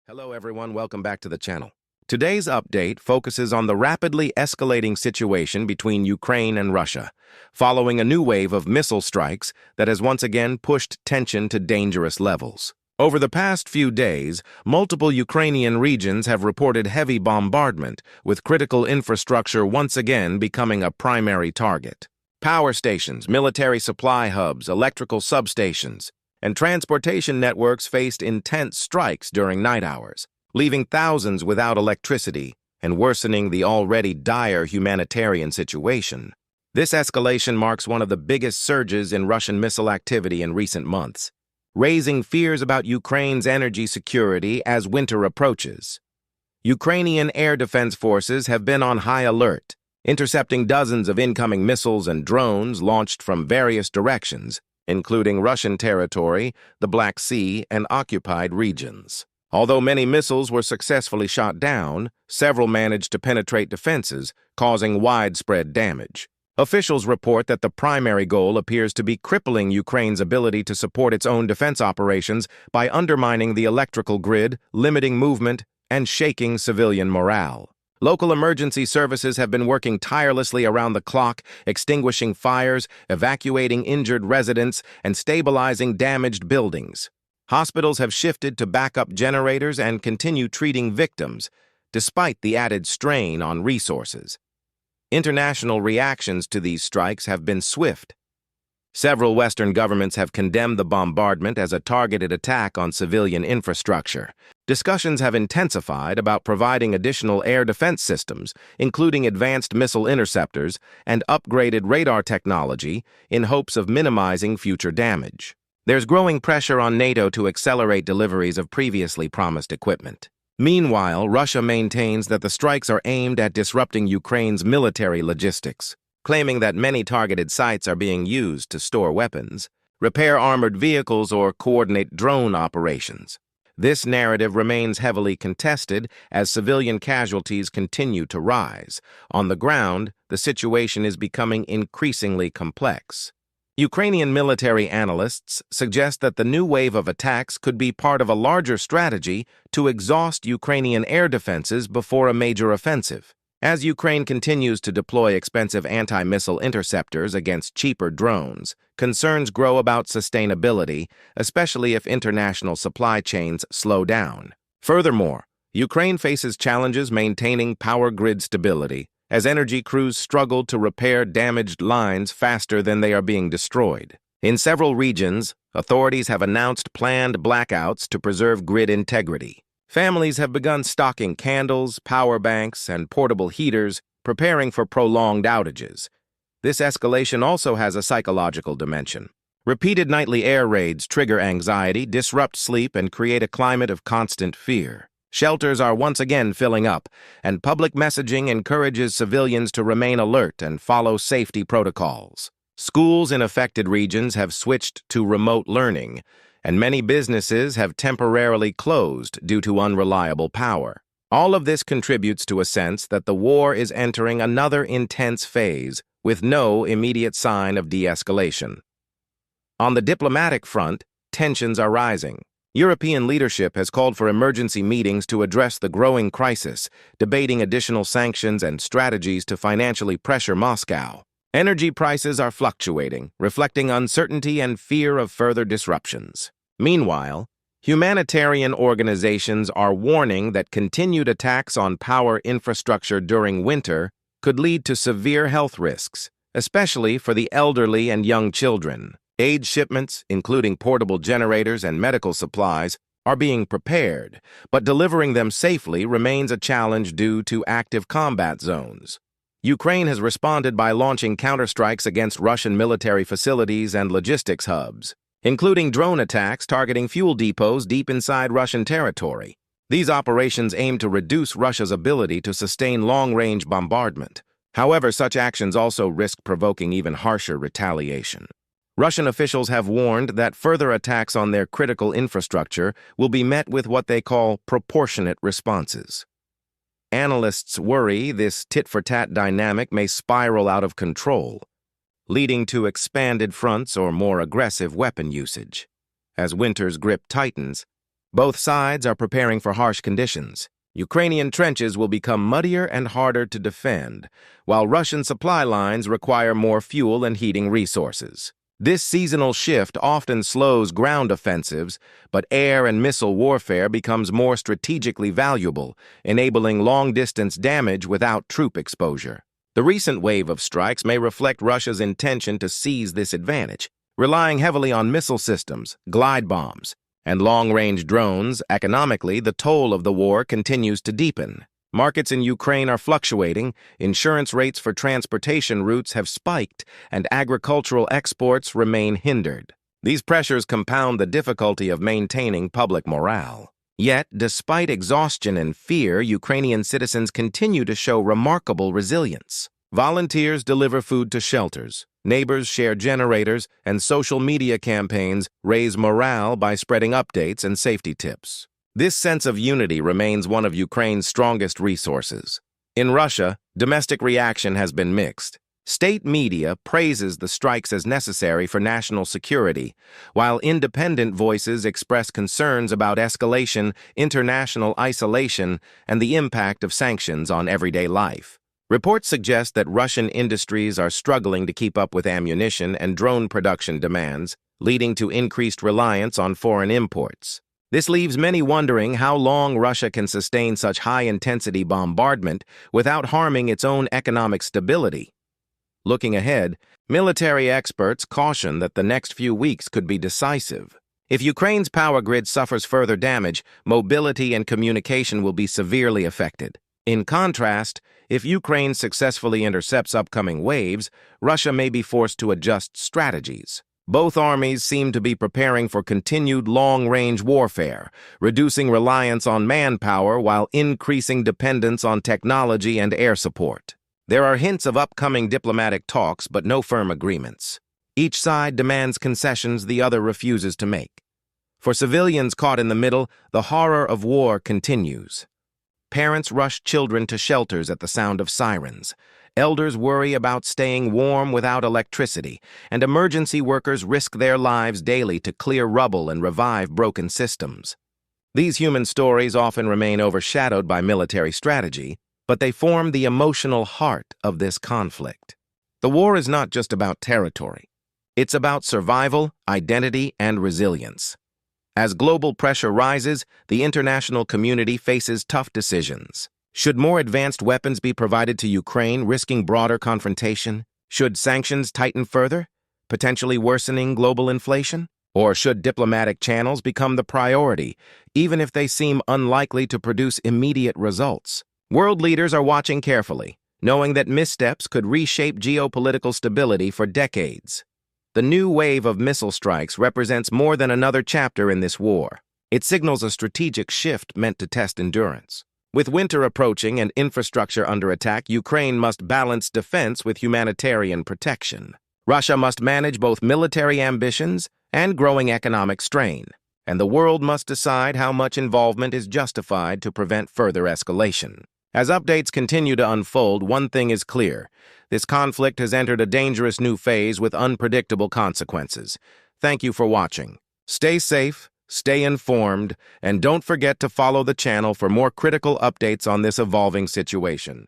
Hello everyone, welcome back to the channel. Today's update focuses on the rapidly escalating situation between Ukraine and Russia, following a new wave of missile strikes that has once again pushed tension to dangerous levels. Over the past few days, multiple Ukrainian regions have reported heavy bombardment, with critical infrastructure once again becoming a primary target. Power stations, military supply hubs, electrical substations, and transportation networks faced intense strikes during night hours, leaving thousands without electricity and worsening the already dire humanitarian situation. This escalation marks one of the biggest surges in Russian missile activity in recent months, raising fears about Ukraine's energy security as winter approaches. Ukrainian air defense forces have been on high alert, intercepting dozens of incoming missiles and drones launched from various directions, including Russian territory, the Black Sea, and occupied regions. Although many missiles were successfully shot down, several managed to penetrate defenses, causing widespread damage. Officials report that the primary goal appears to be crippling Ukraine's ability to support its own defense operations by undermining the electrical grid, limiting movement, and shaking civilian morale. Local emergency services have been working tirelessly around the clock, extinguishing fires, evacuating injured residents, and stabilizing damaged buildings. Hospitals have shifted to backup generators and continue treating victims, despite the added strain on resources. International reactions to these strikes have been swift. Several Western governments have condemned the bombardment as a targeted attack on civilian infrastructure. Discussions have intensified about providing additional air defense systems, including advanced missile interceptors and upgraded radar technology, in hopes of minimizing future damage. There's growing pressure on NATO to accelerate deliveries of previously promised equipment. Meanwhile, Russia maintains that the strikes are aimed at disrupting Ukraine's military logistics, claiming that many targeted sites are being used to store weapons, repair armored vehicles, or coordinate drone operations. This narrative remains heavily contested as civilian casualties continue to rise. On the ground, the situation is becoming increasingly complex. Ukrainian military analysts suggest that the new wave of attacks could be part of a larger strategy to exhaust Ukrainian air defenses before a major offensive. As Ukraine continues to deploy expensive anti-missile interceptors against cheaper drones, concerns grow about sustainability, especially if international supply chains slow down. Furthermore, Ukraine faces challenges maintaining power grid stability, as energy crews struggle to repair damaged lines faster than they are being destroyed. In several regions, authorities have announced planned blackouts to preserve grid integrity. Families have begun stocking candles, power banks, and portable heaters, preparing for prolonged outages. This escalation also has a psychological dimension. Repeated nightly air raids trigger anxiety, disrupt sleep, and create a climate of constant fear. Shelters are once again filling up, and public messaging encourages civilians to remain alert and follow safety protocols. Schools in affected regions have switched to remote learning, and many businesses have temporarily closed due to unreliable power. All of this contributes to a sense that the war is entering another intense phase, with no immediate sign of de-escalation. On the diplomatic front, tensions are rising. European leadership has called for emergency meetings to address the growing crisis, debating additional sanctions and strategies to financially pressure Moscow. Energy prices are fluctuating, reflecting uncertainty and fear of further disruptions. Meanwhile, humanitarian organizations are warning that continued attacks on power infrastructure during winter could lead to severe health risks, especially for the elderly and young children. Aid shipments, including portable generators and medical supplies, are being prepared, but delivering them safely remains a challenge due to active combat zones. Ukraine has responded by launching counterstrikes against Russian military facilities and logistics hubs, including drone attacks targeting fuel depots deep inside Russian territory. These operations aim to reduce Russia's ability to sustain long-range bombardment. However, such actions also risk provoking even harsher retaliation. Russian officials have warned that further attacks on their critical infrastructure will be met with what they call proportionate responses. Analysts worry this tit-for-tat dynamic may spiral out of control, leading to expanded fronts or more aggressive weapon usage. As winter's grip tightens, Both sides are preparing for harsh conditions. Ukrainian trenches will become muddier and harder to defend, while Russian supply lines require more fuel and heating resources. This seasonal shift often slows ground offensives, but air and missile warfare becomes more strategically valuable, enabling long-distance damage without troop exposure. The recent wave of strikes may reflect Russia's intention to seize this advantage, relying heavily on missile systems, glide bombs, and long-range drones. Economically, the toll of the war continues to deepen. Markets in Ukraine are fluctuating, insurance rates for transportation routes have spiked, and agricultural exports remain hindered. These pressures compound the difficulty of maintaining public morale. Yet, despite exhaustion and fear, Ukrainian citizens continue to show remarkable resilience. Volunteers deliver food to shelters, neighbors share generators, and social media campaigns raise morale by spreading updates and safety tips. This sense of unity remains one of Ukraine's strongest resources. In Russia, domestic reaction has been mixed. State media praises the strikes as necessary for national security, while independent voices express concerns about escalation, international isolation, and the impact of sanctions on everyday life. Reports suggest that Russian industries are struggling to keep up with ammunition and drone production demands, leading to increased reliance on foreign imports. This leaves many wondering how long Russia can sustain such high-intensity bombardment without harming its own economic stability. Looking ahead, military experts caution that the next few weeks could be decisive. If Ukraine's power grid suffers further damage, mobility and communication will be severely affected. In contrast, if Ukraine successfully intercepts upcoming waves, Russia may be forced to adjust strategies. Both armies seem to be preparing for continued long-range warfare, reducing reliance on manpower while increasing dependence on technology and air support. There are hints of upcoming diplomatic talks, but no firm agreements. Each side demands concessions the other refuses to make. For civilians caught in the middle, the horror of war continues. Parents rush children to shelters at the sound of sirens. Elders worry about staying warm without electricity, and emergency workers risk their lives daily to clear rubble and revive broken systems. These human stories often remain overshadowed by military strategy, but they form the emotional heart of this conflict. The war is not just about territory. It's about survival, identity, and resilience. As global pressure rises, the international community faces tough decisions. Should more advanced weapons be provided to Ukraine, risking broader confrontation? Should sanctions tighten further, potentially worsening global inflation? Or should diplomatic channels become the priority, even if they seem unlikely to produce immediate results? World leaders are watching carefully, knowing that missteps could reshape geopolitical stability for decades. The new wave of missile strikes represents more than another chapter in this war. It signals a strategic shift meant to test endurance. With winter approaching and infrastructure under attack, Ukraine must balance defense with humanitarian protection. Russia must manage both military ambitions and growing economic strain, and the world must decide how much involvement is justified to prevent further escalation. As updates continue to unfold, one thing is clear. This conflict has entered a dangerous new phase with unpredictable consequences. Thank you for watching. Stay safe, stay informed, and don't forget to follow the channel for more critical updates on this evolving situation.